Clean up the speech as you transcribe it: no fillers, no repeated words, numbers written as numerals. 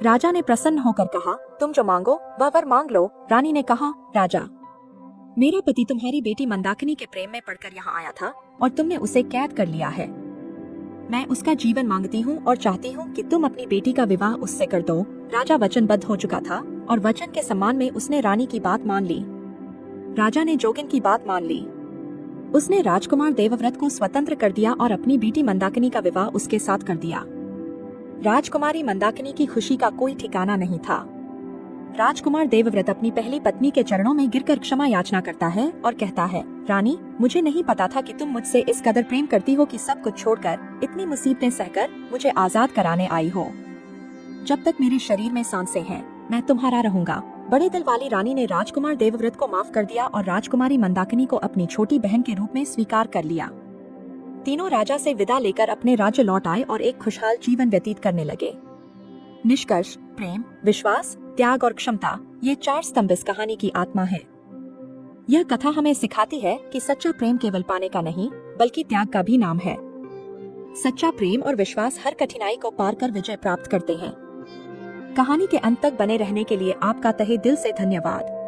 राजा ने प्रसन्न होकर कहा, तुम जो मांगो वह वर मांग लो। रानी ने कहा, राजा, मेरा पति तुम्हारी बेटी मंदाकिनी के प्रेम में पड़कर यहाँ आया था और तुमने उसे कैद कर लिया है। मैं उसका जीवन मांगती हूँ और चाहती हूँ कि तुम अपनी बेटी का विवाह उससे कर दो। राजा वचनबद्ध हो चुका था और वचन के सम्मान में उसने रानी की बात मान ली। राजा ने जोगिन की बात मान ली। उसने राजकुमार देवव्रत को स्वतंत्र कर दिया और अपनी बेटी मंदाकिनी का विवाह उसके साथ कर दिया। राजकुमारी मंदाकिनी की खुशी का कोई ठिकाना नहीं था। राजकुमार देवव्रत अपनी पहली पत्नी के चरणों में गिरकर क्षमा याचना करता है और कहता है, रानी, मुझे नहीं पता था कि तुम मुझसे इस कदर प्रेम करती हो कि सब कुछ छोड़कर, इतनी मुसीबतें सहकर मुझे आजाद कराने आई हो। जब तक मेरे शरीर में सांसें हैं, मैं तुम्हारा रहूंगा। बड़े दिल वाली रानी ने राजकुमार देवव्रत को माफ कर दिया और राजकुमारी मंदाकिनी को अपनी छोटी बहन के रूप में स्वीकार कर लिया। तीनों राजा से विदा लेकर अपने राज्य लौट आए और एक खुशहाल जीवन व्यतीत करने लगे। निष्कर्ष, प्रेम, विश्वास, त्याग और क्षमता, ये 4 स्तंभ इस कहानी की आत्मा है। यह कथा हमें सिखाती है कि सच्चा प्रेम केवल पाने का नहीं, बल्कि त्याग का भी नाम है। सच्चा प्रेम और विश्वास हर कठिनाई को पार कर विजय प्राप्त करते हैं। कहानी के अंत तक बने रहने के लिए आपका तहे दिल से धन्यवाद।